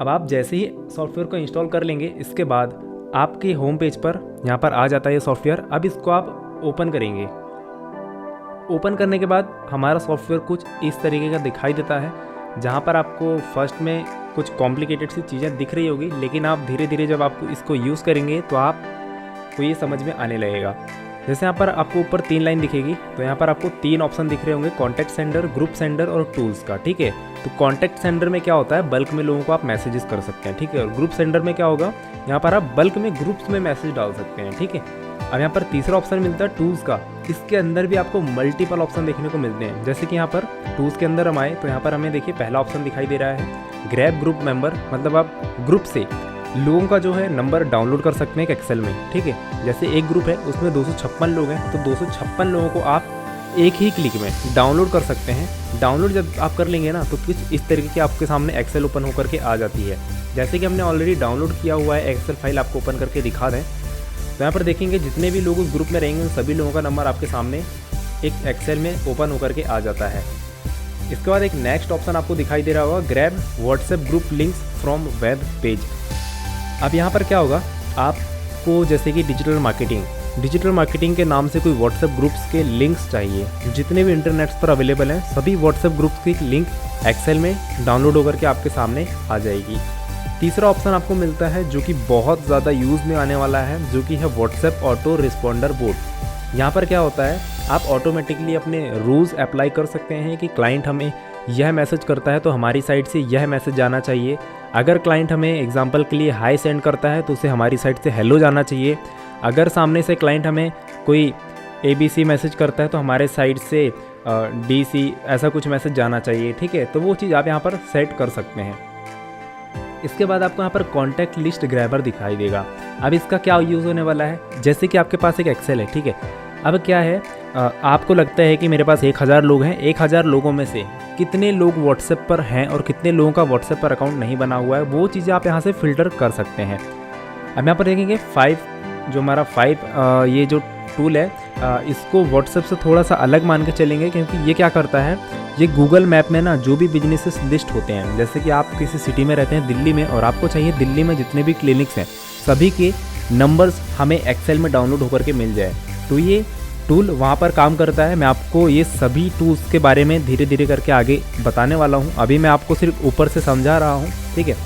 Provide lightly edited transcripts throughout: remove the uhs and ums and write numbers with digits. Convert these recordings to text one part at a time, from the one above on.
अब आप जैसे ही सॉफ्टवेयर को इंस्टॉल कर लेंगे, इसके बाद आपके होम पेज पर यहाँ पर आ जाता है ये सॉफ्टवेयर। अब इसको आप ओपन करेंगे। ओपन करने के बाद हमारा सॉफ्टवेयर कुछ इस तरीके का दिखाई देता है, जहाँ पर आपको फर्स्ट में कुछ कॉम्प्लिकेटेड सी चीज़ें दिख रही होगी, लेकिन आप धीरे धीरे जब आप इसको यूज़ करेंगे तो आपको ये समझ में आने लगेगा। जैसे यहाँ पर आपको ऊपर 3 लाइन दिखेगी, तो यहाँ पर आपको 3 ऑप्शन दिख रहे होंगे, कॉन्टैक्ट सेंडर, ग्रुप सेंडर और टूल्स का। ठीक है, तो कॉन्टैक्ट सेंडर में क्या होता है, बल्क में लोगों को आप मैसेजेस कर सकते हैं। ठीक है, और ग्रुप सेंडर में क्या होगा, यहाँ पर आप बल्क में ग्रुप्स में मैसेज डाल सकते हैं। ठीक है, अब यहाँ पर तीसरा ऑप्शन मिलता है टूल्स का। इसके अंदर भी आपको मल्टीपल ऑप्शन देखने को मिलते हैं। जैसे कि यहाँ पर टूल्स के अंदर हम आए तो यहाँ पर हमें देखिए पहला ऑप्शन दिखाई दे रहा है ग्रैब ग्रुप मेंबर, मतलब आप ग्रुप से लोगों का जो है नंबर डाउनलोड कर सकते हैं एक एक्सेल में। ठीक है, जैसे एक ग्रुप है उसमें 256 लोग हैं, तो 256 लोगों को आप एक ही क्लिक में डाउनलोड कर सकते हैं। डाउनलोड जब आप कर लेंगे ना, तो कुछ इस तरीके की आपके सामने एक्सेल ओपन होकर के आ जाती है। जैसे कि हमने ऑलरेडी डाउनलोड किया हुआ है एक्सेल फाइल, आपको ओपन करके दिखा दें तो यहाँ पर देखेंगे जितने भी लोग उस ग्रुप में रहेंगे उन सभी लोगों का नंबर आपके सामने एक एक्सेल में ओपन होकर के आ जाता है। इसके बाद एक नेक्स्ट ऑप्शन आपको दिखाई दे रहा होगा grab WhatsApp group links from web page. अब यहाँ पर क्या होगा, आपको जैसे कि डिजिटल मार्केटिंग के नाम से कोई व्हाट्सएप ग्रुप्स के लिंक्स चाहिए, जितने भी इंटरनेट्स पर अवेलेबल हैं सभी व्हाट्सएप ग्रुप्स की लिंक एक्सेल में डाउनलोड होकर के आपके सामने आ जाएगी। तीसरा ऑप्शन आपको मिलता है जो कि बहुत ज़्यादा यूज़ में आने वाला है, जो कि है व्हाट्सएप ऑटो रिस्पॉन्डर बोट। यहाँ पर क्या होता है, आप ऑटोमेटिकली अपने रूल्स अप्लाई कर सकते हैं कि क्लाइंट हमें यह मैसेज करता है तो हमारी साइड से यह मैसेज जाना चाहिए। अगर क्लाइंट हमें एग्जांपल के लिए हाई सेंड करता है तो उसे हमारी साइड से हेलो जाना चाहिए। अगर सामने से क्लाइंट हमें कोई ABC मैसेज करता है तो हमारे साइड से DC ऐसा कुछ मैसेज जाना चाहिए। ठीक है, तो वो चीज़ आप यहाँ पर सेट कर सकते हैं। इसके बाद आपको यहाँ पर कॉन्टैक्ट लिस्ट ग्रैबर दिखाई देगा। अब इसका क्या यूज़ होने वाला है, जैसे कि आपके पास एक एक्सेल है। ठीक है, अब क्या है, आपको लगता है कि मेरे पास 1000 लोग हैं, 1000 लोगों में से कितने लोग व्हाट्सएप पर हैं और कितने लोगों का व्हाट्सएप पर अकाउंट नहीं बना हुआ है, वो चीज़ें आप यहाँ से फ़िल्टर कर सकते हैं। अब यहाँ पर देखेंगे 5 जो हमारा 5 ये जो टूल है, इसको व्हाट्सएप से थोड़ा सा अलग मान के चलेंगे, क्योंकि ये क्या करता है, ये गूगल मैप में ना जो भी बिजनेसेस लिस्ट होते हैं, जैसे कि आप किसी सिटी में रहते हैं दिल्ली में और आपको चाहिए दिल्ली में जितने भी क्लिनिक्स हैं सभी के नंबर्स हमें एक्सेल में डाउनलोड होकर के मिल जाए, तो ये टूल वहाँ पर काम करता है। मैं आपको ये सभी टूल्स के बारे में धीरे धीरे करके आगे बताने वाला हूँ, अभी मैं आपको सिर्फ ऊपर से समझा रहा हूँ। ठीक है,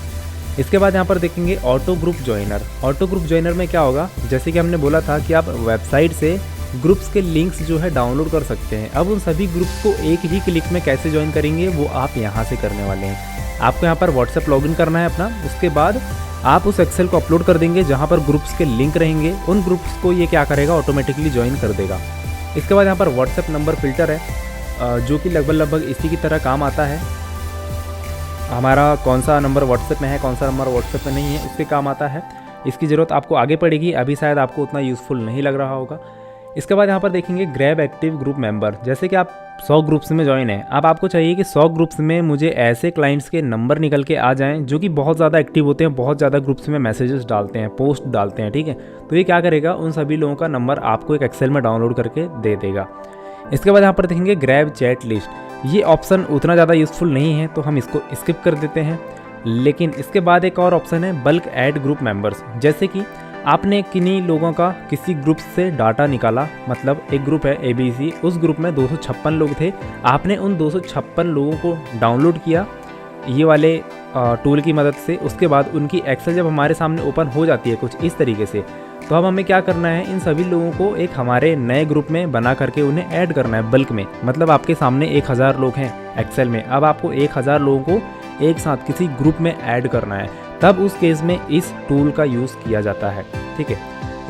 इसके बाद यहाँ पर देखेंगे auto group joiner. Auto group joiner में क्या होगा, जैसे कि हमने बोला था कि आप वेबसाइट से ग्रुप्स के लिंक्स जो है डाउनलोड कर सकते हैं। अब उन सभी ग्रुप्स को एक ही क्लिक में कैसे ज्वाइन करेंगे वो आप यहाँ से करने वाले हैं। आपको यहाँ पर व्हाट्सएप लॉगिन करना है अपना, उसके बाद आप उस एक्सेल को अपलोड कर देंगे जहाँ पर ग्रुप्स के लिंक रहेंगे। उन ग्रुप्स को ये क्या करेगा, ऑटोमेटिकली ज्वाइन कर देगा। इसके बाद यहाँ पर व्हाट्सएप नंबर फिल्टर है, जो कि लगभग इसी की तरह काम आता है। हमारा कौन सा नंबर व्हाट्सएप में है, कौन सा नंबर व्हाट्सएप में नहीं है, उसके काम आता है। इसकी ज़रूरत आपको आगे पड़ेगी, अभी शायद आपको उतना यूज़फुल नहीं लग रहा होगा। इसके बाद यहाँ पर देखेंगे ग्रैब एक्टिव ग्रुप मेंबर। जैसे कि आप 100 ग्रुप्स में ज्वाइन हैं, अब आपको चाहिए कि 100 ग्रुप्स में मुझे ऐसे क्लाइंट्स के नंबर निकल के आ जाएं जो कि बहुत ज़्यादा एक्टिव होते हैं, बहुत ज़्यादा ग्रुप्स में मैसेजेस डालते हैं, पोस्ट डालते हैं। ठीक है, तो ये क्या करेगा, उन सभी लोगों का नंबर आपको एक एक्सेल में डाउनलोड करके दे देगा। इसके बाद यहाँ पर देखेंगे ग्रैब चैट लिस्ट। ये ऑप्शन उतना ज़्यादा यूज़फुल नहीं है तो हम इसको स्किप कर देते हैं। लेकिन इसके बाद एक और ऑप्शन है बल्क ऐड ग्रुप मेंबर्स। जैसे कि आपने किन्हीं लोगों का किसी ग्रुप से डाटा निकाला, मतलब एक ग्रुप है ABC, उस ग्रुप में 256 लोग थे, आपने उन 256 लोगों को डाउनलोड किया ये वाले टूल की मदद से। उसके बाद उनकी एक्सेल जब हमारे सामने ओपन हो जाती है कुछ इस तरीके से, तो अब हमें क्या करना है, इन सभी लोगों को एक हमारे नए ग्रुप में बना करके उन्हें ऐड करना है बल्क में। मतलब आपके सामने 1000 लोग हैं एक्सेल में, अब आपको 1000 लोगों को एक साथ किसी ग्रुप में ऐड करना है, तब उस केस में इस टूल का यूज़ किया जाता है। ठीक है,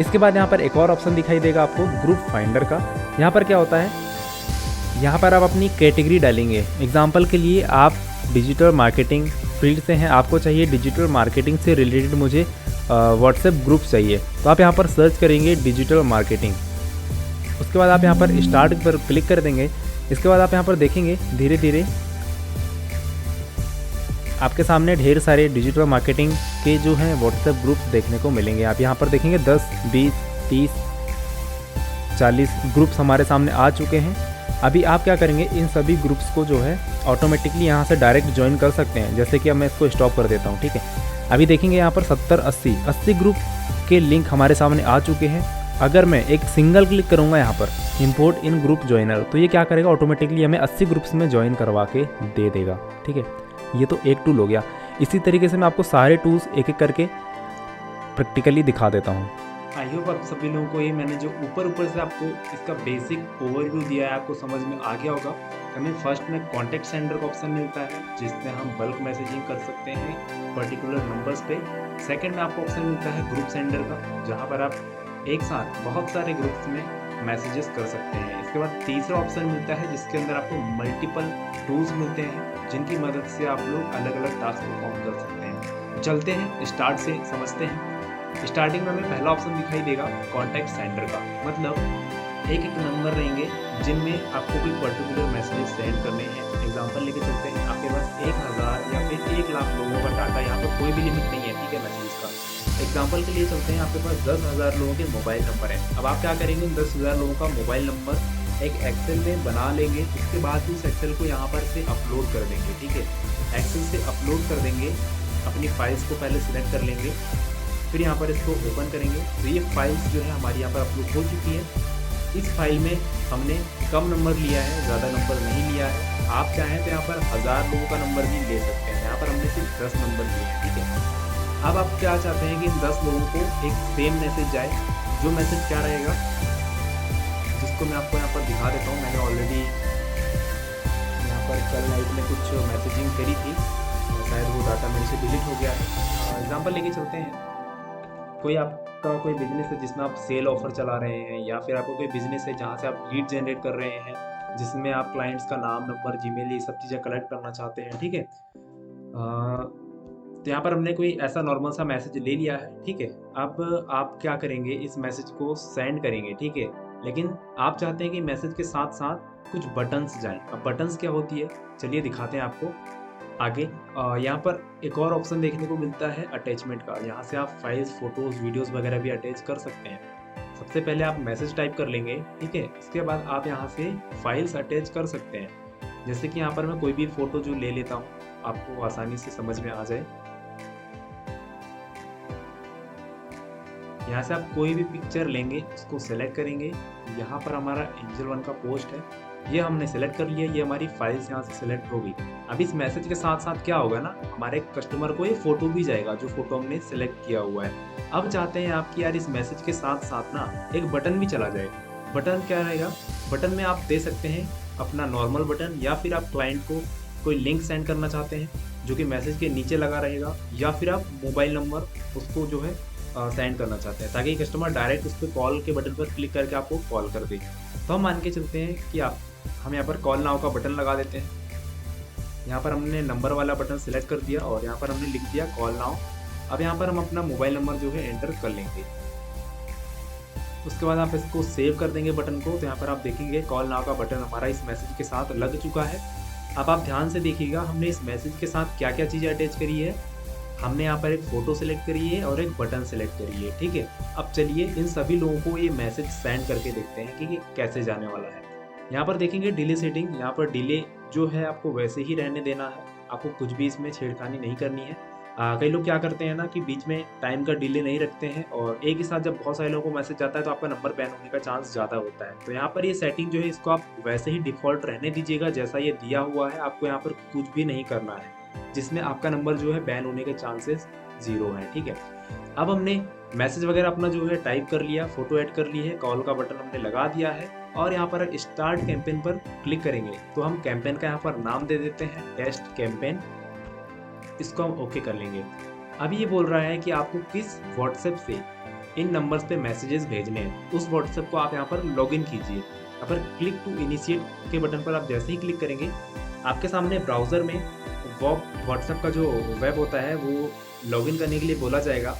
इसके बाद यहाँ पर एक और ऑप्शन दिखाई देगा आपको ग्रुप फाइंडर का। यहाँ पर क्या होता है, यहाँ पर आप अपनी कैटेगरी डालेंगे। एग्जाम्पल के लिए आप डिजिटल मार्केटिंग फील्ड से हैं, आपको चाहिए डिजिटल मार्केटिंग से रिलेटेड मुझे व्हाट्सएप ग्रुप चाहिए, तो आप यहाँ पर सर्च करेंगे डिजिटल मार्केटिंग। उसके बाद आप यहाँ पर स्टार्ट पर क्लिक कर देंगे। इसके बाद आप यहाँ पर देखेंगे धीरे धीरे आपके सामने ढेर सारे डिजिटल मार्केटिंग के जो हैं व्हाट्सएप ग्रुप देखने को मिलेंगे। आप यहाँ पर देखेंगे 10, 20, 30, 40 ग्रुप्स हमारे सामने आ चुके हैं। अभी आप क्या करेंगे, इन सभी ग्रुप्स को जो है ऑटोमेटिकली यहाँ से डायरेक्ट ज्वाइन कर सकते हैं। जैसे कि अब मैं इसको स्टॉप कर देता हूँ, ठीक है। अभी देखेंगे यहाँ पर 70, 80 ग्रुप के लिंक हमारे सामने आ चुके हैं। अगर मैं एक सिंगल क्लिक करूँगा यहाँ पर इंपोर्ट इन ग्रुप ज्वाइनर, तो ये क्या करेगा, ऑटोमेटिकली हमें 80 ग्रुप्स में ज्वाइन करवा के दे देगा, ठीक है। ये तो एक टूल हो गया। इसी तरीके से मैं आपको सारे टूल्स एक एक करके प्रैक्टिकली दिखा देता हूँ। आई होप आप सभी लोगों को ये मैंने जो ऊपर से आपको इसका बेसिक ओवरव्यू दिया है आपको समझ में आ गया होगा। हमें फर्स्ट में कॉन्टैक्ट सेंटर का ऑप्शन मिलता है जिसमें हम बल्क मैसेजिंग कर सकते हैं पर्टिकुलर नंबर्स पे। सेकंड में आपको ऑप्शन मिलता है ग्रुप सेंडर का, जहाँ पर आप एक साथ बहुत सारे ग्रुप्स में मैसेजेस कर सकते हैं। इसके बाद तीसरा ऑप्शन मिलता है जिसके अंदर आपको मल्टीपल टूल्स मिलते हैं जिनकी मदद से आप लोग अलग अलग टास्क परफॉर्म कर सकते हैं। चलते हैं स्टार्ट से समझते हैं। स्टार्टिंग में हमें पहला ऑप्शन दिखाई देगा कॉन्टैक्ट सेंटर का, मतलब एक एक नंबर रहेंगे जिनमें आपको कोई पर्टिकुलर मैसेज सेंड करने हैं। एग्जांपल लेके चलते हैं, आपके पास 1000 या फिर 1 लाख लोगों का डाटा, यहाँ पर कोई भी लिमिट नहीं है, ठीक है, मैसेज का। एग्जांपल के लिए चलते हैं, आपके पास 10,000 लोगों के मोबाइल नंबर है। अब आप क्या करेंगे, उन 10,000 लोगों का मोबाइल नंबर एक एक्सेल में बना लेंगे। उसके बाद उस एक्सेल को यहाँ पर से अपलोड कर देंगे, ठीक है। एक्सेल से अपलोड कर देंगे, अपनी फाइल्स को पहले सिलेक्ट कर लेंगे, फिर यहाँ पर इसको ओपन करेंगे। तो ये फाइल्स जो है हमारी यहाँ पर अपलोड हो चुकी है। इस फाइल में हमने कम नंबर लिया है, ज़्यादा नंबर नहीं लिया है। आप चाहें तो यहाँ पर 1000 लोगों का नंबर भी ले सकते हैं। यहाँ पर हमने सिर्फ 10 नंबर लिए हैं, ठीक है। अब आप क्या चाहते हैं कि इन 10 लोगों को एक सेम मैसेज जाए। जो मैसेज क्या रहेगा, जिसको मैं आपको यहाँ पर दिखा देता हूँ। मैंने ऑलरेडी यहाँ पर कल नाइट में कुछ मैसेजिंग करी थी, शायद वो डाटा मेरे से डिलीट हो गया है। एग्जाम्पल लेके चलते हैं, कोई आपका कोई बिजनेस है जिसमें आप सेल ऑफर चला रहे हैं, या फिर आपको कोई बिजनेस है जहाँ से आप लीड जनरेट कर रहे हैं, जिसमें आप क्लाइंट्स का नाम, नंबर, जीमेल, ये सब चीज़ें कलेक्ट करना चाहते हैं, ठीक है। तो यहाँ पर हमने कोई ऐसा नॉर्मल सा मैसेज ले लिया है, ठीक है। अब आप क्या करेंगे, इस मैसेज को सेंड करेंगे, ठीक है। लेकिन आप चाहते हैं कि मैसेज के साथ साथ कुछ बटन्स जाएं। अब बटन्स क्या होती है, चलिए दिखाते हैं आपको आगे। यहाँ पर एक और ऑप्शन देखने को मिलता है अटैचमेंट का। यहाँ से आप फाइल्स, फोटोज़, वीडियोस वगैरह भी अटैच कर सकते हैं। सबसे पहले आप मैसेज टाइप कर लेंगे, ठीक है। इसके बाद आप यहाँ से फाइल्स अटैच कर सकते हैं। जैसे कि यहाँ पर मैं कोई भी फ़ोटो जो ले लेता हूँ, आपको आसानी से समझ में आ जाए। यहाँ से आप कोई भी पिक्चर लेंगे, उसको सेलेक्ट करेंगे। यहाँ पर हमारा एंजल 1 का पोस्ट है, ये हमने सेलेक्ट कर लिया। ये हमारी फाइल्स यहाँ से सेलेक्ट हो गई। अब इस मैसेज के साथ साथ क्या होगा ना, हमारे कस्टमर को ये फोटो भी जाएगा जो फोटो हमने सेलेक्ट किया हुआ है। अब चाहते हैं आप कि यार इस मैसेज के साथ साथ ना एक बटन भी चला जाए। बटन क्या रहेगा, बटन में आप दे सकते हैं अपना नॉर्मल बटन, या फिर आप क्लाइंट को कोई लिंक सेंड करना चाहते हैं जो कि मैसेज के नीचे लगा रहेगा, या फिर आप मोबाइल नंबर उसको जो है सेंड करना चाहते हैं ताकि कस्टमर डायरेक्ट उस पर कॉल के बटन पर क्लिक करके आपको कॉल कर दे। तो हम मान के चलते हैं कि हम यहाँ पर कॉल नाउ का बटन लगा देते हैं। यहाँ पर हमने नंबर वाला बटन सिलेक्ट कर दिया और यहाँ पर हमने लिख दिया कॉल नाउ। अब यहाँ पर हम अपना मोबाइल नंबर जो है एंटर कर लेंगे। उसके बाद आप इसको सेव कर देंगे बटन को। तो यहाँ पर आप देखेंगे कॉल नाउ का बटन हमारा इस मैसेज के साथ लग चुका है। अब आप ध्यान से देखिएगा, हमने इस मैसेज के साथ क्या क्या चीज़ें अटैच करी है। हमने यहाँ पर एक फ़ोटो सेलेक्ट करी है और एक बटन सेलेक्ट करी है, ठीक है। अब चलिए इन सभी लोगों को ये मैसेज सेंड करके देखते हैं कि कैसे जाने वाला है। यहाँ पर देखेंगे डिले सेटिंग, यहाँ पर डिले जो है आपको वैसे ही रहने देना है, आपको कुछ भी इसमें छेड़खानी नहीं करनी है। कई लोग क्या करते हैं ना कि बीच में टाइम का डिले नहीं रखते हैं और एक ही साथ जब बहुत सारे लोगों को मैसेज जाता है तो आपका नंबर बैन होने का चांस ज़्यादा होता है। तो यहाँ पर ये सेटिंग जो है इसको आप वैसे ही डिफ़ॉल्ट रहने दीजिएगा जैसा ये दिया हुआ है। आपको यहाँ पर कुछ भी नहीं करना है जिसमें आपका नंबर जो है बैन होने के चांसेस 0 हैं, ठीक है। अब हमने मैसेज वगैरह अपना जो है टाइप कर लिया, फोटो ऐड कर ली है, कॉल का बटन हमने लगा दिया है और यहाँ पर स्टार्ट कैंपेन पर क्लिक करेंगे तो हम कैंपेन का यहाँ पर नाम दे देते हैं टेस्ट कैंपेन। इसको हम ओके कर लेंगे। अभी ये बोल रहा है कि आपको किस व्हाट्सएप से इन नंबर्स पे मैसेजेस भेजने हैं, उस व्हाट्सएप को आप यहाँ पर लॉगिन कीजिए। यहाँ पर क्लिक टू इनिशिएट के बटन पर आप जैसे ही क्लिक करेंगे आपके सामने ब्राउज़र में व्हाट्सएप का जो वेब होता है वो लॉगिन करने के लिए बोला जाएगा।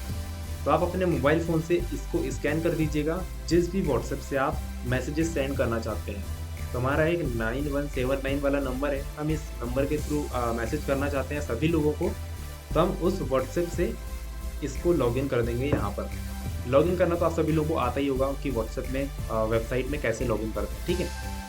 तो आप अपने मोबाइल फ़ोन से इसको स्कैन कर दीजिएगा जिस भी व्हाट्सएप से आप मैसेजेस सेंड करना चाहते हैं। तो हमारा एक 9179 वाला नंबर है, हम इस नंबर के थ्रू मैसेज करना चाहते हैं सभी लोगों को। तो हम उस व्हाट्सएप से इसको लॉगिन कर देंगे यहाँ पर। लॉगिन करना तो आप सभी लोगों को आता ही होगा कि व्हाट्सएप में वेबसाइट में कैसे लॉगिन करते हैं। ठीक है,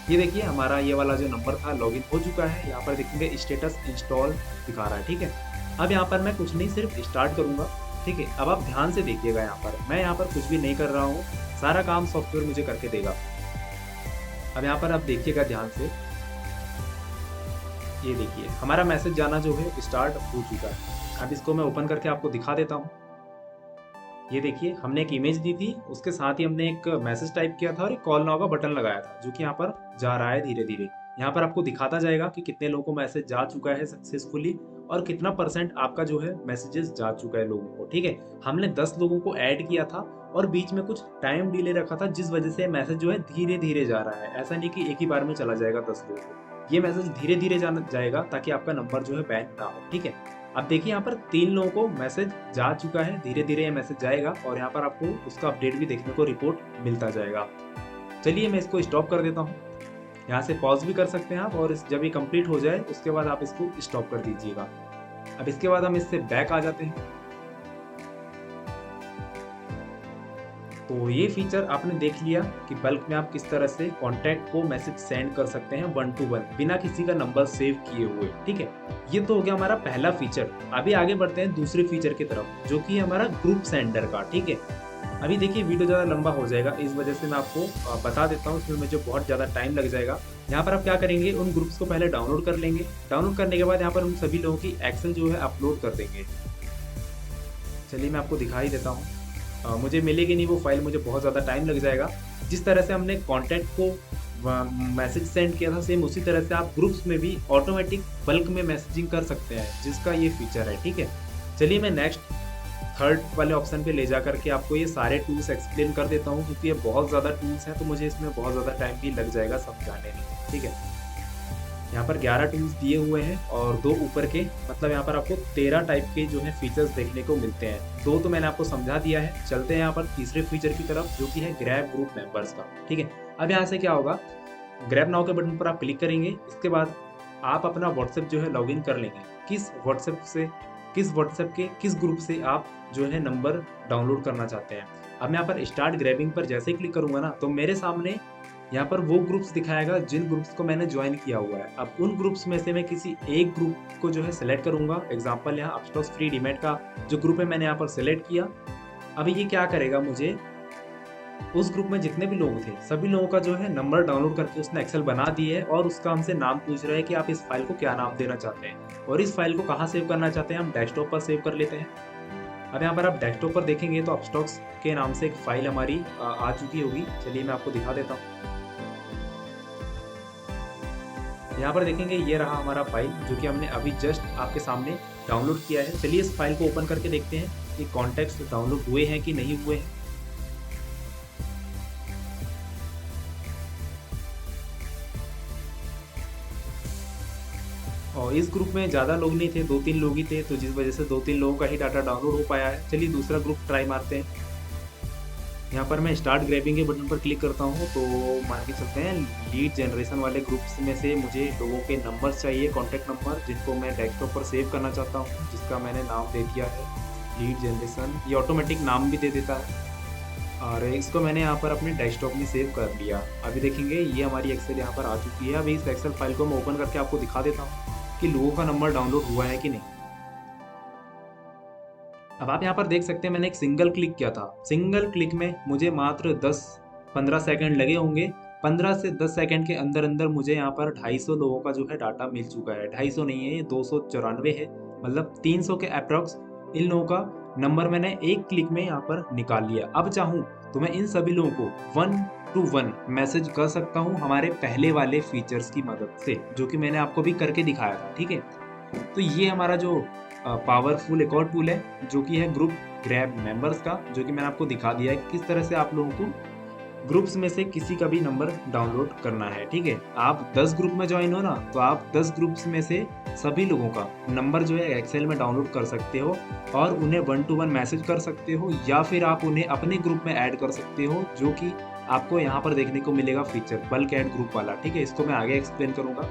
ये देखिए हमारा ये वाला जो नंबर था लॉगिन हो चुका है। यहाँ पर देखेंगे स्टेटस इंस्टॉल दिखा रहा है। ठीक है, अब यहाँ पर मैं कुछ नहीं, सिर्फ स्टार्ट करूँगा। ठीक है, अब आप ध्यान से देखिएगा, यहाँ पर मैं यहाँ पर कुछ भी नहीं कर रहा हूँ, सारा काम सॉफ्टवेयर मुझे करके देगा। अब यहाँ पर आप देखिएगा ध्यान से, ये देखिए हमारा मैसेज जाना जो है स्टार्ट हो चुका है। अब इसको मैं ओपन करके आपको दिखा देता हूँ। ये देखिए हमने एक इमेज दी थी, उसके साथ ही हमने एक मैसेज टाइप किया था और एक कॉल नाउ का बटन लगाया था, जो कि यहाँ पर जा रहा है धीरे धीरे। यहाँ पर आपको दिखाता जाएगा कि कितने लोगों को मैसेज जा चुका है सक्सेसफुली और कितना परसेंट आपका जो है मैसेजेस जा चुका है लोगों को। ठीक है, हमने 10 लोगों को ऐड किया था और बीच में कुछ टाइम डिले रखा था, जिस वजह से मैसेज जो है धीरे धीरे जा रहा है। ऐसा नहीं कि एक ही बार में चला जाएगा 10 लोगों को, ये मैसेज धीरे धीरे जाएगा ताकि आपका नंबर जो है बैन ना हो। ठीक है, अब देखिए यहाँ पर 3 लोगों को मैसेज जा चुका है, धीरे धीरे ये मैसेज जाएगा और यहाँ पर आपको उसका अपडेट भी देखने को रिपोर्ट मिलता जाएगा। चलिए मैं इसको स्टॉप कर देता हूँ, यहाँ से पॉज भी कर सकते हैं आप, और जब ये कंप्लीट हो जाए उसके बाद आप इसको स्टॉप कर दीजिएगा। अब इसके बाद हम इससे बैक आ जाते हैं। तो ये फीचर आपने देख लिया कि बल्क में आप किस तरह से कॉन्टैक्ट को मैसेज सेंड कर सकते हैं 1 to 1 बिना किसी का नंबर सेव किए हुए। ठीक है, ये तो हो गया हमारा पहला फीचर। अभी आगे बढ़ते हैं दूसरे फीचर की तरफ, जो कि हमारा ग्रुप सेंडर का। ठीक है, अभी देखिए वीडियो ज़्यादा लंबा हो जाएगा, इस वजह से मैं आपको बता देता हूँ, इसमें मुझे बहुत ज़्यादा टाइम लग जाएगा। यहाँ पर आप क्या करेंगे, उन ग्रुप्स को पहले डाउनलोड कर लेंगे। डाउनलोड करने के बाद यहाँ पर उन सभी लोगों की एक्सेल जो है अपलोड कर देंगे। चलिए मैं आपको दिखाई देता हूँ, मुझे मिलेगी नहीं वो फाइल, मुझे बहुत ज़्यादा टाइम लग जाएगा। जिस तरह से हमने कॉन्टैक्ट को मैसेज सेंड किया था, सेम उसी तरह से आप ग्रुप्स में भी ऑटोमेटिक बल्क में मैसेजिंग कर सकते हैं, जिसका ये फीचर है। ठीक है, चलिए मैं नेक्स्ट थर्ड वाले ऑप्शन पे ले जा करके आपको ये सारे टूल्स एक्सप्लेन कर देता हूँ, क्योंकि ये बहुत ज़्यादा टूल्स हैं तो मुझे इसमें बहुत ज़्यादा टाइम भी लग जाएगा समझाने में। ठीक है, यहाँ पर 11 टूल्स दिए हुए हैं और 2 ऊपर के, मतलब यहाँ पर आपको 13 टाइप के जो है फीचर्स देखने को मिलते हैं। 2 तो मैंने आपको समझा दिया है। चलते हैं यहाँ पर तीसरे फीचर की तरफ, जो कि है ग्रैब ग्रुप मेंबर्स का। ठीक है, अब यहाँ से क्या होगा, ग्रैब नाउ के बटन पर आप क्लिक करेंगे, इसके बाद आप अपना व्हाट्सएप जो है लॉगिन कर लेंगे। किस व्हाट्सएप के किस ग्रुप से आप जो है नंबर डाउनलोड करना चाहते हैं। अब मैं यहाँ पर स्टार्ट ग्रैबिंग पर जैसे ही क्लिक करूँगा ना, तो मेरे सामने यहाँ पर वो ग्रुप्स दिखाएगा जिन ग्रुप्स को मैंने ज्वाइन किया हुआ है। अब उन ग्रुप्स में से मैं किसी एक ग्रुप को जो है सेलेक्ट करूँगा। एग्जांपल यहाँ अपस्टॉक्स फ्री डीमैट का जो ग्रुप है मैंने यहाँ पर सेलेक्ट किया। अब ये क्या करेगा, मुझे उस ग्रुप में जितने भी लोग थे सभी लोगों का जो है नंबर डाउनलोड करके उसने एक्सेल बना दी है, और उसका हमसे नाम पूछ रहा है कि आप इस फाइल को क्या नाम देना चाहते हैं और इस फाइल को कहाँ सेव करना चाहते हैं। हम डेस्कटॉप पर सेव कर लेते हैं। अब यहाँ पर आप डेस्कटॉप पर देखेंगे तो अपस्टॉक्स के नाम से एक फाइल हमारी आ चुकी होगी। चलिए मैं आपको दिखा देता हूँ। यहाँ पर देखेंगे ये रहा हमारा फाइल, जो कि हमने अभी जस्ट आपके सामने डाउनलोड किया है। चलिए इस फाइल को ओपन करके देखते हैं कि कॉन्टैक्ट्स डाउनलोड हुए हैं कि नहीं हुए हैं। और इस ग्रुप में ज़्यादा लोग नहीं थे, 2-3 लोग ही थे, तो जिस वजह से 2-3 लोगों का ही डाटा डाउनलोड हो पाया है। चलिए दूसरा ग्रुप ट्राई मारते हैं। यहाँ पर मैं स्टार्ट ग्रैबिंग के बटन पर क्लिक करता हूँ, तो मान के चलते हैं लीड जनरेशन वाले ग्रुप्स में से मुझे लोगों के नंबर्स चाहिए, कॉन्टैक्ट नंबर, जिनको मैं डेस्कटॉप पर सेव करना चाहता हूँ, जिसका मैंने नाम दे दिया है लीड जनरेशन। ये ऑटोमेटिक नाम भी दे देता है, और इसको मैंने यहाँ पर अपने डेस्कटॉप में सेव कर लिया। अभी देखेंगे ये हमारी एक्सेल यहाँ पर आ चुकी है। अभी इस एक्सेल फाइल को मैं ओपन करके आपको दिखा देता हूँ कि लोगों का नंबर डाउनलोड हुआ है कि नहीं। अब आप यहाँ पर देख सकते हैं मैंने एक सिंगल क्लिक किया था। सिंगल क्लिक में मुझे मात्र 10-15 सेकंड लगे होंगे। 15 से 10 सेकंड के अंदर अंदर मुझे यहाँ पर 250 लोगों का जो है डाटा मिल चुका है। 250 नहीं है, ये 294 है, मतलब 300 के अप्रॉक्स इन लोगों का नंबर मैंने एक क्लिक में यहाँ पर निकाल लिया। अब चाहूँ तो मैं इन सभी लोगों को 1 to 1 मैसेज कर सकता हूँ हमारे पहले वाले फीचर्स की मदद से, जो कि मैंने आपको भी करके दिखाया था। ठीक है, तो ये हमारा जो पावरफुल एक और टूल है, जो कि है ग्रुप ग्रैब मेंबर्स का, जो कि मैंने आपको दिखा दिया है किस तरह से आप लोगों को ग्रुप्स में से किसी का भी नंबर डाउनलोड करना है। ठीक है, आप 10 ग्रुप में ज्वाइन हो ना, तो आप 10 ग्रुप्स में से सभी लोगों का नंबर जो है एक्सेल में डाउनलोड कर सकते हो और उन्हें 1 to 1 मैसेज कर सकते हो, या फिर आप उन्हें अपने ग्रुप में ऐड कर सकते हो, जो कि आपको यहाँ पर देखने को मिलेगा फीचर बल्क ऐड ग्रुप वाला। ठीक है, इसको मैं आगे एक्सप्लेन करूँगा।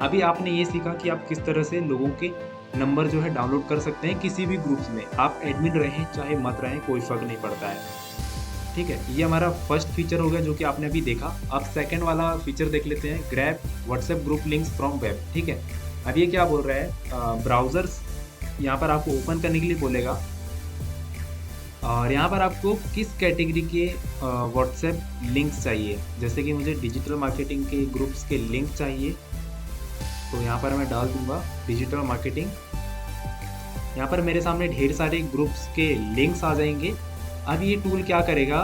अभी आपने ये सीखा कि आप किस तरह से लोगों के नंबर जो है डाउनलोड कर सकते हैं किसी भी ग्रुप्स में। आप एडमिन रहें चाहे मत रहें, कोई फर्क नहीं पड़ता है। ठीक है, ये हमारा फर्स्ट फीचर हो गया जो कि आपने अभी देखा। अब सेकंड वाला फीचर देख लेते हैं, grab WhatsApp group links from web. ठीक है, अब ये क्या बोल रहा है, ब्राउज़र्स यहाँ पर आपको ओपन करने के लिए बोलेगा और यहाँ पर आपको किस कैटेगरी के व्हाट्सएप लिंक्स चाहिए। जैसे कि मुझे डिजिटल मार्केटिंग के ग्रुप्स के लिंक चाहिए, तो यहाँ पर मैं डाल दूंगा डिजिटल मार्केटिंग। यहाँ पर मेरे सामने ढेर सारे ग्रुप्स के लिंक्स आ जाएंगे। अब ये टूल क्या करेगा,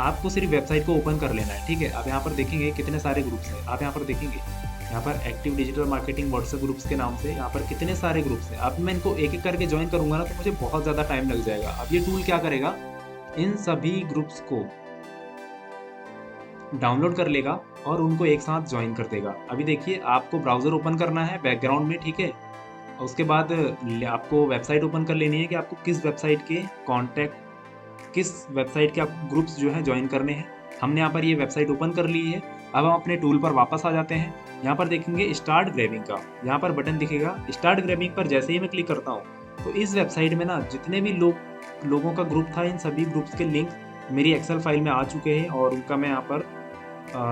आपको सिर्फ वेबसाइट को ओपन कर लेना है। ठीक है, अब यहाँ पर देखेंगे कितने सारे ग्रुप्स हैं। आप यहाँ पर देखेंगे, यहाँ पर active digital marketing WhatsApp groups के नाम से यहाँ पर कितने सारे ग्रुप्स हैं। अब मैं इनको एक एक करके ज्वाइन करूँगा ना तो मुझे बहुत ज़्यादा टाइम लग जाएगा। अब ये टूल क्या करेगा, इन सभी ग्रुप्स को डाउनलोड कर लेगा और उनको एक साथ ज्वाइन कर देगा। अभी देखिए, आपको ब्राउज़र ओपन करना है बैकग्राउंड में। ठीक है, उसके बाद आपको वेबसाइट ओपन कर लेनी है कि आपको किस वेबसाइट के कॉन्टैक्ट, किस वेबसाइट के आपको ग्रुप्स जो है ज्वाइन करने हैं। हमने यहाँ पर ये वेबसाइट ओपन कर ली है। अब हम अपने टूल पर वापस आ जाते हैं। यहाँ पर देखेंगे स्टार्ट ग्रैबिंग का यहाँ पर बटन दिखेगा। स्टार्ट ग्रैबिंग पर जैसे ही मैं क्लिक करता हूँ तो इस वेबसाइट में ना जितने भी लोगों का ग्रुप था, इन सभी ग्रुप्स के लिंक मेरी एक्सेल फाइल में आ चुके हैं और उनका मैं यहाँ पर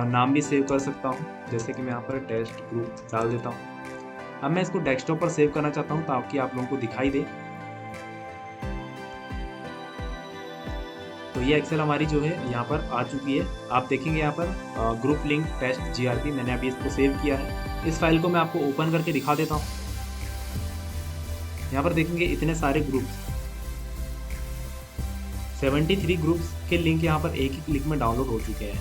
नाम भी सेव कर सकता हूँ। जैसे कि मैं यहाँ पर टेस्ट ग्रुप डाल देता हूँ। अब मैं इसको डेस्कटॉप पर सेव करना चाहता हूँ ताकि आप लोगों को दिखाई दे। तो ये एक्सेल हमारी जो है यहाँ पर आ चुकी है। आप देखेंगे यहाँ पर ग्रुप लिंक टेस्ट GRP, मैंने अभी इसको सेव किया है। इस फाइल को मैं आपको ओपन करके दिखा देता हूँ। यहाँ पर देखेंगे इतने सारे ग्रुप्स, 73 ग्रुप्स के लिंक यहाँ पर एक ही क्लिक में डाउनलोड हो चुके हैं।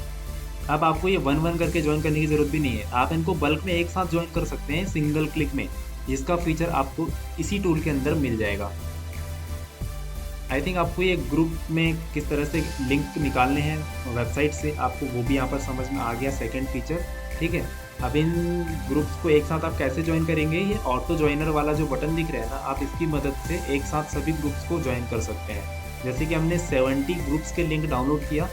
अब आपको ये 1-1 करके ज्वाइन करने की ज़रूरत भी नहीं है। आप इनको बल्क में एक साथ ज्वाइन कर सकते हैं सिंगल क्लिक में। इसका फीचर आपको इसी टूल के अंदर मिल जाएगा। आई थिंक आपको ये ग्रुप में किस तरह से लिंक निकालने हैं वेबसाइट से, आपको वो भी यहाँ पर समझ में आ गया, सेकंड फीचर। ठीक है, अब इन ग्रुप्स को एक साथ आप कैसे ज्वाइन करेंगे, ये ऑटो ज्वाइनर वाला जो बटन दिख रहा है ना, आप इसकी मदद से एक साथ सभी ग्रुप्स को ज्वाइन कर सकते हैं। जैसे कि हमने 70 ग्रुप्स के लिंक डाउनलोड किया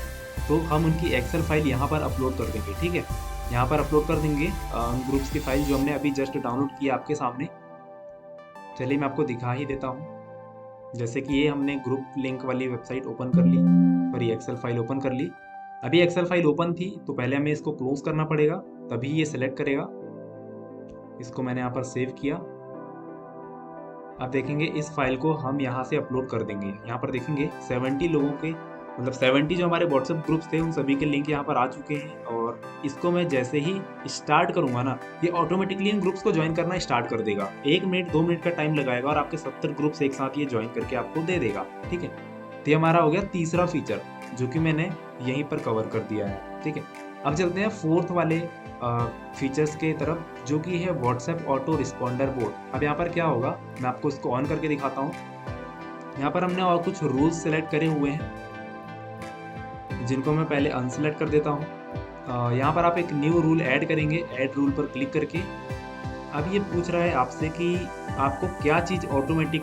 तो हम उनकी एक्सेल फाइल यहाँ पर अपलोड कर देंगे। ठीक है, यहाँ पर अपलोड कर देंगे उन ग्रुप्स की फाइल जो हमने अभी जस्ट डाउनलोड किया आपके सामने। चलिए मैं आपको दिखा ही देता हूँ। जैसे कि ये हमने ग्रुप लिंक वाली वेबसाइट ओपन कर ली और ये एक्सेल फाइल ओपन कर ली। अभी एक्सेल फाइल ओपन थी तो पहले हमें इसको क्लोज करना पड़ेगा, तभी ये सिलेक्ट करेगा। इसको मैंने यहाँ पर सेव किया। अब देखेंगे इस फाइल को हम यहाँ से अपलोड कर देंगे। यहाँ पर देखेंगे 70 लोगों के, मतलब 70 जो हमारे व्हाट्सएप ग्रुप्स थे उन सभी के लिंक यहाँ पर आ चुके हैं। और इसको मैं जैसे ही स्टार्ट करूँगा ना, ये ऑटोमेटिकली इन ग्रुप्स को ज्वाइन करना स्टार्ट कर देगा। 1 मिनट 2 मिनट का टाइम लगाएगा और आपके 70 ग्रुप्स एक साथ ये ज्वाइन करके आपको दे देगा। ठीक है, तो ये हमारा हो गया तीसरा फीचर जो कि मैंने यहीं पर कवर कर दिया है। ठीक है, अब चलते हैं फोर्थ वाले फीचर्स के तरफ जो कि है व्हाट्सएप ऑटो रिस्पॉन्डर बोर्ड। अब यहाँ पर क्या होगा, मैं आपको इसको ऑन करके दिखाता हूँ। यहाँ पर हमने और कुछ रूल्स सेलेक्ट करे हुए हैं जिनको मैं पहले अनसेलेक्ट कर देता हूँ। यहाँ पर आप एक न्यू रूल ऐड करेंगे, ऐड रूल पर क्लिक करके। अब ये पूछ रहा है आपसे कि आपको क्या चीज़ ऑटोमेटिक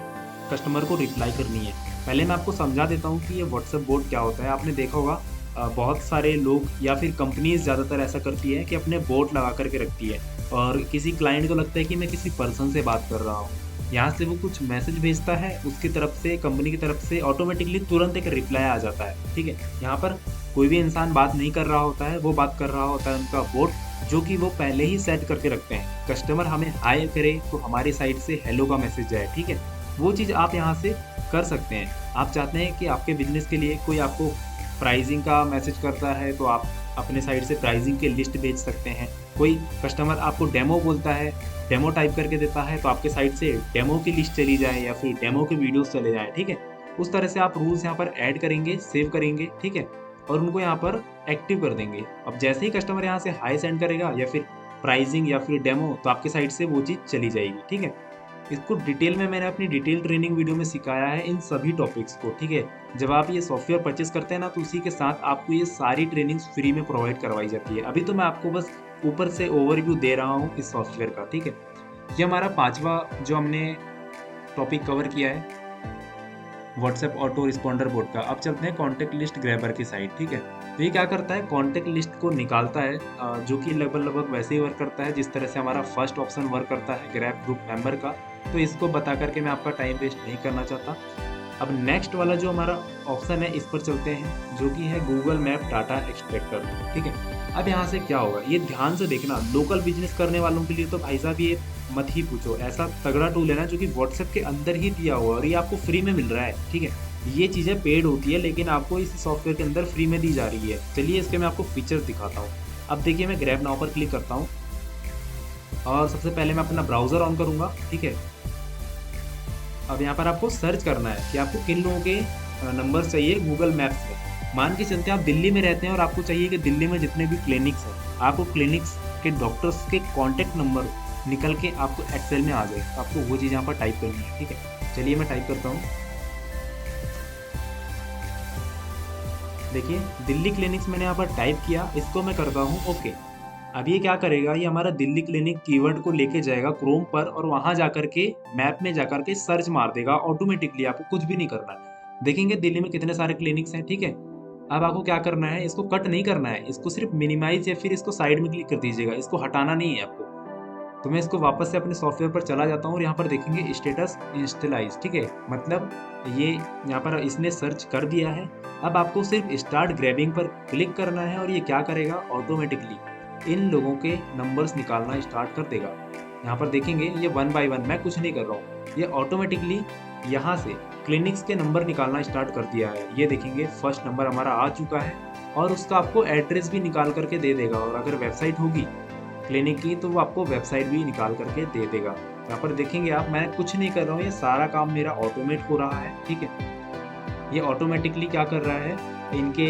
कस्टमर को रिप्लाई करनी है। पहले मैं आपको समझा देता हूँ कि ये व्हाट्सएप बोर्ड क्या होता है। आपने देखा होगा बहुत सारे लोग या फिर कंपनीज ज़्यादातर ऐसा करती है कि अपने बोर्ड लगा करके रखती है और किसी क्लाइंट को लगता है कि मैं किसी पर्सन से बात कर रहा हूँ। यहाँ से वो कुछ मैसेज भेजता है, उसकी तरफ से, कंपनी की तरफ से ऑटोमेटिकली तुरंत एक रिप्लाई आ जाता है। ठीक है, यहाँ पर कोई भी इंसान बात नहीं कर रहा होता है, वो बात कर रहा होता है उनका बोट, जो कि वो पहले ही सेट करके रखते हैं। कस्टमर हमें हाय करे तो हमारी साइड से हेलो का मैसेज जाए। ठीक है, वो चीज़ आप यहाँ से कर सकते हैं। आप चाहते हैं कि आपके बिजनेस के लिए कोई आपको प्राइसिंग का मैसेज करता है तो आप अपने साइड से प्राइसिंग के लिस्ट भेज सकते हैं। कोई कस्टमर आपको डेमो बोलता है, डेमो टाइप करके देता है तो आपके साइड से डेमो की लिस्ट चली जाए या फिर डेमो के वीडियोस चले जाए। ठीक है, उस तरह से आप रूल्स यहाँ पर ऐड करेंगे, सेव करेंगे। ठीक है, और उनको यहाँ पर एक्टिव कर देंगे। अब जैसे ही कस्टमर यहाँ से हाई सेंड करेगा या फिर प्राइसिंग या फिर डेमो, तो आपके साइड से वो चीज़ चली जाएगी। ठीक है, इसको डिटेल में मैंने अपनी डिटेल ट्रेनिंग वीडियो में सिखाया है इन सभी टॉपिक्स को। ठीक है, जब आप ये सॉफ्टवेयर परचेस करते हैं ना तो उसी के साथ आपको ये सारी ट्रेनिंग्स फ्री में प्रोवाइड करवाई जाती है। अभी तो मैं आपको बस ऊपर से ओवरव्यू दे रहा हूँ इस सॉफ्टवेयर का। ठीक है, ये हमारा 5वां जो हमने टॉपिक कवर किया है व्हाट्सएप ऑटो रिस्पॉन्डर बोर्ड का। अब चलते हैं कॉन्टैक्ट लिस्ट ग्रैबर की साइड। ठीक है, तो ये क्या करता है, कॉन्टैक्ट लिस्ट को निकालता है, जो कि लगभग वैसे ही वर्क करता है जिस तरह से हमारा फर्स्ट ऑप्शन वर्क करता है ग्रैब ग्रुप मेंबर का। तो इसको बता करके मैं आपका टाइम वेस्ट नहीं करना चाहता। अब नेक्स्ट वाला जो हमारा ऑप्शन है इस पर चलते हैं, जो कि है गूगल मैप डाटा एक्सट्रैक्टर। ठीक है, अब यहाँ से क्या होगा ये ध्यान से देखना। लोकल बिजनेस करने वालों के लिए तो भाई साहब ये मत ही पूछो, ऐसा तगड़ा टूल है ना जो कि व्हाट्सएप के अंदर ही दिया हुआ है और ये आपको फ्री में मिल रहा है। ठीक है, ये चीज़ें पेड होती है लेकिन आपको इस सॉफ्टवेयर के अंदर फ्री में दी जा रही है। चलिए इसके मैं आपको फीचर दिखाता हूँ। अब देखिए मैं ग्रैब नाउ पर क्लिक करता हूँ और सबसे पहले मैं अपना ब्राउज़र ऑन करूँगा। ठीक है, अब यहाँ पर आपको सर्च करना है कि आपको किन लोगों के नंबर चाहिए गूगल मैप्स में। मान के चलते हैं आप दिल्ली में रहते हैं और आपको चाहिए कि दिल्ली में जितने भी क्लिनिक्स हैं, आपको क्लिनिक्स के डॉक्टर्स के कॉन्टैक्ट नंबर निकल के आपको एक्सेल में आ जाए। तो आपको वो चीज़ यहाँ पर टाइप करनी है। ठीक है, चलिए मैं टाइप करता हूँ। देखिए दिल्ली क्लिनिक्स मैंने यहाँ पर टाइप किया, इसको मैं करता हूँ ओके। अब ये क्या करेगा, ये हमारा दिल्ली क्लिनिक कीवर्ड को लेके जाएगा क्रोम पर और वहाँ जाकर के मैप में जाकर के सर्च मार देगा ऑटोमेटिकली। आपको कुछ भी नहीं करना है। देखेंगे दिल्ली में कितने सारे क्लिनिक्स हैं। ठीक है, अब आपको क्या करना है, इसको कट नहीं करना है, इसको सिर्फ मिनिमाइज या फिर इसको साइड में क्लिक कर दीजिएगा। इसको हटाना नहीं है आपको। तो मैं इसको वापस से अपने सॉफ्टवेयर पर चला जाता हूँ और यहाँ पर देखेंगे स्टेटस इंस्टलाइज। ठीक है, मतलब ये यहाँ पर इसने सर्च कर दिया है। अब आपको सिर्फ स्टार्ट ग्रैबिंग पर क्लिक करना है और ये क्या करेगा, ऑटोमेटिकली इन लोगों के नंबर्स निकालना स्टार्ट कर देगा। यहाँ पर देखेंगे ये 1 बाय 1, मैं कुछ नहीं कर रहा हूँ, ये ऑटोमेटिकली यहाँ से क्लिनिक्स के नंबर निकालना स्टार्ट कर दिया है। ये देखेंगे फर्स्ट नंबर हमारा आ चुका है और उसका आपको एड्रेस भी निकाल करके दे देगा। और अगर वेबसाइट होगी क्लिनिक की तो वो आपको वेबसाइट भी निकाल करके दे देगा। यहाँ पर देखेंगे आप, मैं कुछ नहीं कर रहा हूँ, ये सारा काम मेरा ऑटोमेट हो रहा है। ठीक है, ये ऑटोमेटिकली क्या कर रहा है, इनके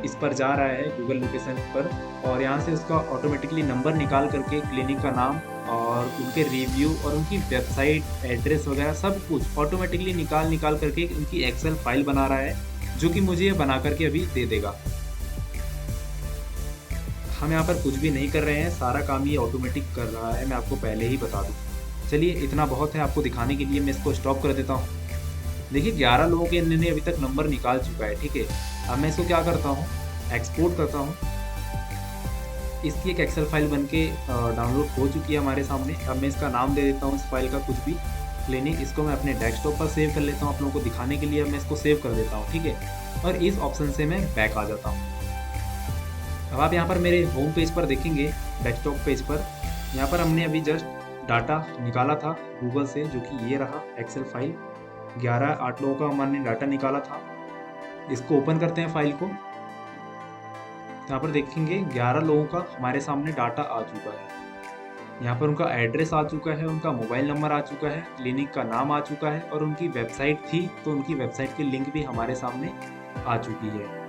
इस पर जा रहा है गूगल लोकेशन पर और यहाँ से उसका ऑटोमेटिकली नंबर निकाल करके क्लिनिक का नाम और उनके रिव्यू और उनकी वेबसाइट एड्रेस वगैरह सब कुछ ऑटोमेटिकली निकाल करके उनकी एक्सेल फाइल बना रहा है, जो कि मुझे ये बना करके अभी दे देगा। हम यहाँ पर कुछ भी नहीं कर रहे हैं, सारा काम ये ऑटोमेटिक कर रहा है, मैं आपको पहले ही बता दूँ। चलिए इतना बहुत है आपको दिखाने के लिए, मैं इसको स्टॉप कर देता हूँ। देखिए 11 लोगों के इन्होंने अभी तक नंबर निकाल चुका है। ठीक है, अब मैं इसको क्या करता हूँ, एक्सपोर्ट करता हूँ। इसकी एक एक्सेल फाइल बन के डाउनलोड हो चुकी है हमारे सामने। अब मैं इसका नाम दे देता हूँ इस फाइल का कुछ भी, क्लिनिक। इसको मैं अपने डेस्कटॉप पर सेव कर लेता हूँ आप लोगों को दिखाने के लिए। अब मैं इसको सेव कर देता हूँ। ठीक है, और इस ऑप्शन से मैं बैक आ जाता हूँ। अब आप यहाँ पर मेरे होम पेज पर देखेंगे, डेस्कटॉप पेज पर यहाँ पर हमने अभी जस्ट डाटा निकाला था गूगल से, जो कि ये रहा एक्सेल फाइल। 8 लोगों का हमने डाटा निकाला था। इसको ओपन करते हैं फाइल को। यहाँ पर देखेंगे 11 लोगों का हमारे सामने डाटा आ चुका है। यहाँ पर उनका एड्रेस आ चुका है, उनका मोबाइल नंबर आ चुका है, क्लिनिक का नाम आ चुका है और उनकी वेबसाइट थी तो उनकी वेबसाइट की लिंक भी हमारे सामने आ चुकी है।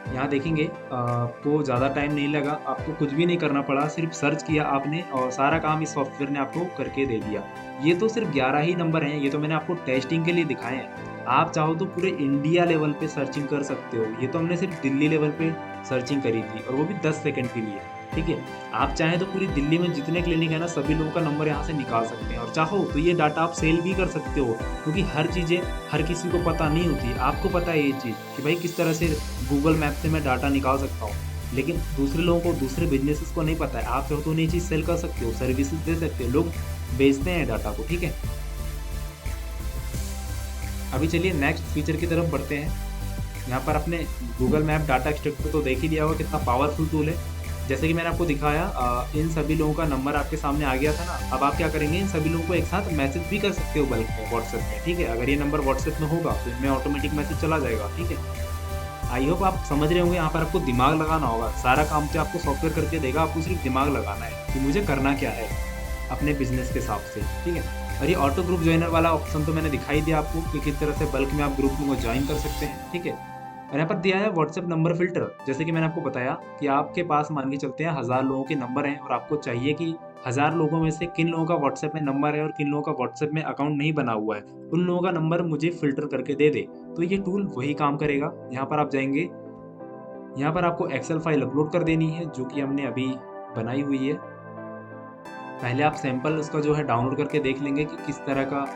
यहाँ देखेंगे आपको ज़्यादा टाइम नहीं लगा, आपको कुछ भी नहीं करना पड़ा, सिर्फ सर्च किया आपने और सारा काम इस सॉफ्टवेयर ने आपको करके दे दिया। ये तो सिर्फ 11 ही नंबर हैं, ये तो मैंने आपको टेस्टिंग के लिए दिखाए हैं। आप चाहो तो पूरे इंडिया लेवल पे सर्चिंग कर सकते हो। ये तो हमने सिर्फ दिल्ली लेवल पे सर्चिंग करी थी और वो भी 10 सेकंड के लिए। ठीक है, आप चाहें तो पूरी दिल्ली में जितने क्लिनिक है ना, सभी लोगों का नंबर यहाँ से निकाल सकते हैं और चाहो तो ये डाटा आप सेल भी कर सकते हो, क्योंकि हर चीज़ें हर किसी को पता नहीं होती। आपको पता है ये चीज़ कि भाई किस तरह से गूगल मैप से मैं डाटा निकाल सकता हूँ, लेकिन दूसरे लोगों को, दूसरे बिजनेसेस को नहीं पता है। आप चाहो तो ये चीज़ सेल कर सकते हो, सर्विसेज दे सकते हो, लोग बेचते हैं डाटा को। ठीक है, अभी चलिए नेक्स्ट फीचर की तरफ बढ़ते हैं। यहाँ पर अपने गूगल मैप डाटा एक्सट्रैक्टर तो देख ही लिया होगा कितना पावरफुल टूल है। जैसे कि मैंने आपको दिखाया, इन सभी लोगों का नंबर आपके सामने आ गया था ना। अब आप क्या करेंगे, इन सभी लोगों को एक साथ मैसेज भी कर सकते हो बल्कि में व्हाट्सएप में। ठीक है, अगर ये नंबर व्हाट्सएप में होगा तो इनमें ऑटोमेटिक मैसेज चला जाएगा। ठीक है, आई होप आप समझ रहे होंगे। यहाँ पर आपको दिमाग लगाना होगा, सारा काम तो आपको सॉफ्टवेयर करके देगा, आपको सिर्फ दिमाग लगाना है कि मुझे करना क्या है अपने बिजनेस के हिसाब से। ठीक है, और ये ऑटो ग्रुप ज्वाइनर वाला ऑप्शन तो मैंने दिखाई दिया आपको कि किस तरह से बल्क में आप ग्रुप में ज्वाइन कर सकते हैं। ठीक है, और यहाँ पर दिया है व्हाट्सएप नंबर फिल्टर। जैसे कि मैंने आपको बताया कि आपके पास मान के चलते हैं 1000 लोगों के नंबर हैं और आपको चाहिए कि 1000 लोगों में से किन लोगों का व्हाट्सएप में नंबर है और किन लोगों का व्हाट्सएप में अकाउंट नहीं बना हुआ है, उन लोगों का नंबर मुझे फिल्टर करके दे दे। तो ये टूल वही काम करेगा। यहाँ पर आप जाएंगे, यहाँ पर आपको एक्सेल फाइल अपलोड कर देनी है जो कि हमने अभी बनाई हुई है। पहले आप सैंपल उसका जो है डाउनलोड करके देख लेंगे कि किस तरह का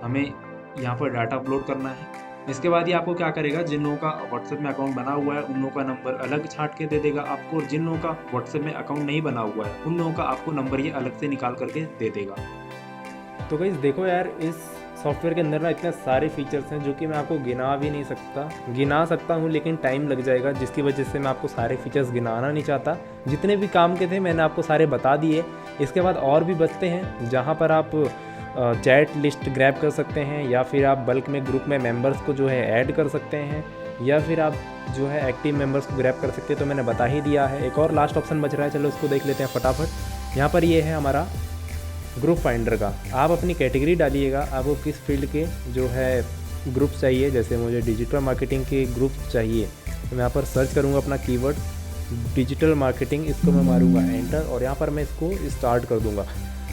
हमें यहाँ पर डाटा अपलोड करना है। इसके बाद ये आपको क्या करेगा, जिन लोगों का व्हाट्सएप में अकाउंट बना हुआ है उन लोगों का नंबर अलग छांट के दे देगा आपको, और जिन लोगों का व्हाट्सएप में अकाउंट नहीं बना हुआ है उन लोगों का आपको नंबर ये अलग से निकाल करके दे देगा। तो गाइस देखो यार, इस सॉफ्टवेयर के अंदर ना इतने सारे फीचर्स हैं जो कि मैं आपको गिना सकता हूँ, लेकिन टाइम लग जाएगा, जिसकी वजह से मैं आपको सारे फीचर्स गिनाना नहीं चाहता। जितने भी काम के थे मैंने आपको सारे बता दिए। इसके बाद और भी बचते हैं जहाँ पर आप चैट लिस्ट ग्रैब कर सकते हैं, या फिर आप बल्क में ग्रुप में मेंबर्स को जो है ऐड कर सकते हैं, या फिर आप जो है एक्टिव मेंबर्स को ग्रैब कर सकते हैं। तो मैंने बता ही दिया है। एक और लास्ट ऑप्शन बच रहा है, चलो इसको देख लेते हैं फटाफट। यहाँ पर ये है हमारा ग्रुप फाइंडर का। आप अपनी कैटेगरी डालिएगा, आपको किस फील्ड के जो है ग्रुप चाहिए। जैसे मुझे डिजिटल मार्केटिंग के ग्रुप चाहिए तो मैं यहाँ पर सर्च करूँगा अपना कीवर्ड डिजिटल मार्केटिंग, इसको मैं मारूंगा एंटर और यहाँ पर मैं इसको स्टार्ट कर दूंगा।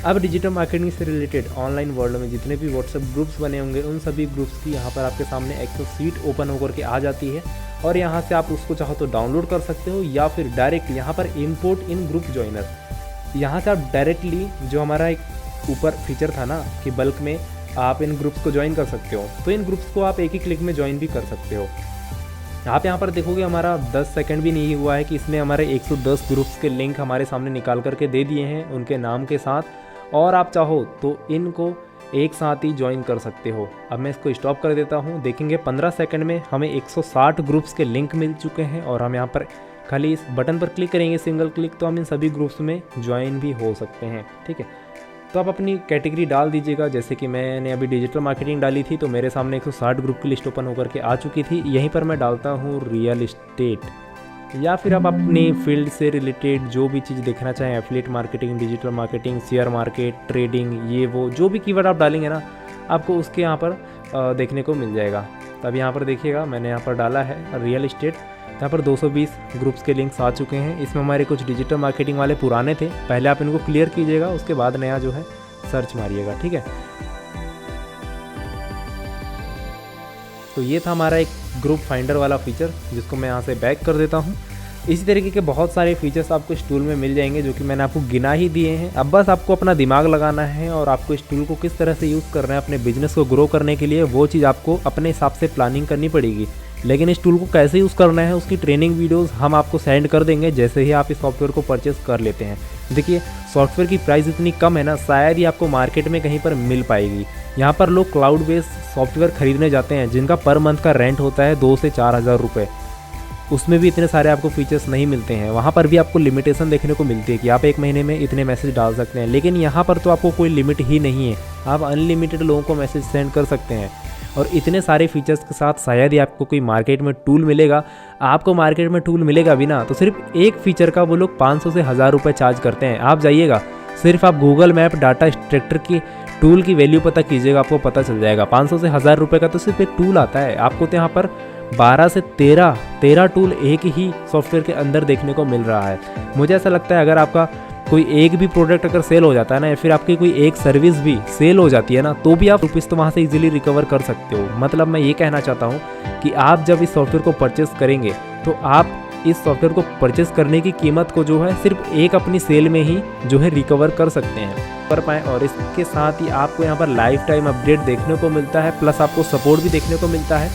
अब डिजिटल मार्केटिंग से रिलेटेड ऑनलाइन वर्ल्ड में जितने भी व्हाट्सएप ग्रुप्स बने होंगे उन सभी ग्रुप्स की यहाँ पर आपके सामने एक्सेस सीट ओपन होकर के आ जाती है, और यहाँ से आप उसको चाहो तो डाउनलोड कर सकते हो, या फिर डायरेक्ट यहाँ पर इंपोर्ट इन ग्रुप ज्वाइनर, यहाँ से आप डायरेक्टली जो हमारा एक ऊपर फीचर था ना कि बल्क में आप इन ग्रुप्स को ज्वाइन कर सकते हो, तो इन ग्रुप्स को आप एक ही क्लिक में ज्वाइन भी कर सकते हो। आप यहाँ पर देखोगे हमारा 10 सेकंड भी नहीं हुआ है कि इसने हमारे 110 ग्रुप्स के लिंक हमारे सामने निकाल करके दे दिए हैं उनके नाम के साथ, और आप चाहो तो इनको एक साथ ही ज्वाइन कर सकते हो। अब मैं इसको स्टॉप कर देता हूँ। देखेंगे 15 सेकंड में हमें 160 ग्रुप्स के लिंक मिल चुके हैं, और हम यहाँ पर खाली इस बटन पर क्लिक करेंगे सिंगल क्लिक, तो हम इन सभी ग्रुप्स में ज्वाइन भी हो सकते हैं। ठीक है, तो आप अपनी कैटेगरी डाल दीजिएगा। जैसे कि मैंने अभी डिजिटल मार्केटिंग डाली थी तो मेरे सामने 160 ग्रुप की लिस्ट ओपन होकर के आ चुकी थी। यहीं पर मैं डालता हूँ रियल एस्टेट, या फिर आप अपनी फील्ड से रिलेटेड जो भी चीज़ देखना चाहें, affiliate marketing, digital marketing, share market, trading, ये वो जो भी कीवर्ड आप डालेंगे ना आपको उसके यहाँ पर देखने को मिल जाएगा। तब यहाँ पर देखिएगा मैंने यहाँ पर डाला है रियल एस्टेट, यहाँ पर 220 ग्रुप्स के लिंक्स आ चुके हैं। इसमें हमारे कुछ डिजिटल मार्केटिंग वाले पुराने थे, पहले आप इनको क्लियर कीजिएगा, उसके बाद नया जो है सर्च मारिएगा। ठीक है, तो ये था हमारा एक ग्रुप फाइंडर वाला फीचर, जिसको मैं यहाँ से बैक कर देता हूँ। इसी तरीके के बहुत सारे फीचर्स आपको इस टूल में मिल जाएंगे जो कि मैंने आपको गिना ही दिए हैं। अब बस आपको अपना दिमाग लगाना है और आपको इस टूल को किस तरह से यूज़ करना है अपने बिजनेस को ग्रो करने के लिए, वो चीज़ आपको अपने हिसाब से प्लानिंग करनी पड़ेगी। लेकिन इस टूल को कैसे यूज़ करना है उसकी ट्रेनिंग वीडियोस हम आपको सेंड कर देंगे जैसे ही आप इस सॉफ्टवेयर को परचेस कर लेते हैं। देखिए सॉफ्टवेयर की प्राइस इतनी कम है ना, शायद ही आपको मार्केट में कहीं पर मिल पाएगी। यहाँ पर लोग क्लाउड बेस्ड सॉफ्टवेयर खरीदने जाते हैं जिनका पर मंथ का रेंट होता है 2 से 4 हज़ार रुपये। उसमें भी इतने सारे आपको फीचर्स नहीं मिलते हैं। वहाँ पर भी आपको लिमिटेशन देखने को मिलती है कि आप एक महीने में इतने मैसेज डाल सकते हैं, लेकिन यहाँ पर तो आपको कोई लिमिट ही नहीं है। आप अनलिमिटेड लोगों को मैसेज सेंड कर सकते हैं, और इतने सारे फीचर्स के साथ शायद ही आपको कोई मार्केट में टूल मिलेगा। आपको मार्केट में टूल मिलेगा भी ना तो सिर्फ एक फीचर का वो लोग 500 से 1000 रुपये चार्ज करते हैं। आप जाइएगा, सिर्फ आप गूगल मैप डाटा एक्सट्रैक्टर की टूल की वैल्यू पता कीजिएगा, आपको पता चल जाएगा। 500 से 1000 रुपये का तो सिर्फ एक टूल आता है। आपको तो यहाँ पर 12 से 13 टूल एक ही सॉफ्टवेयर के अंदर देखने को मिल रहा है। मुझे ऐसा लगता है अगर आपका कोई एक भी प्रोडक्ट अगर सेल हो जाता है ना, या फिर आपकी कोई एक सर्विस भी सेल हो जाती है ना, तो भी आप रुपीज़ तो वहाँ से इजीली रिकवर कर सकते हो। मतलब मैं ये कहना चाहता हूँ कि आप जब इस सॉफ्टवेयर को परचेस करेंगे तो आप इस सॉफ्टवेयर को परचेस करने की कीमत को जो है सिर्फ एक अपनी सेल में ही जो है रिकवर कर सकते हैं कर पाएँ। और इसके साथ ही आपको यहाँ पर लाइफ टाइम अपडेट देखने को मिलता है, प्लस आपको सपोर्ट भी देखने को मिलता है।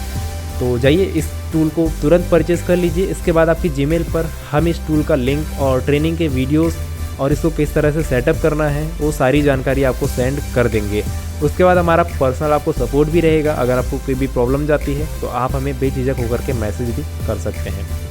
तो जाइए इस टूल को तुरंत परचेस कर लीजिए। इसके बाद आपकी जीमेल पर हम इस टूल का लिंक और ट्रेनिंग के वीडियोस और इसको किस तरह से सेटअप करना है वो सारी जानकारी आपको सेंड कर देंगे। उसके बाद हमारा पर्सनल आपको सपोर्ट भी रहेगा। अगर आपको कोई भी प्रॉब्लम जाती है तो आप हमें बेझिझक होकर के मैसेज भी कर सकते हैं।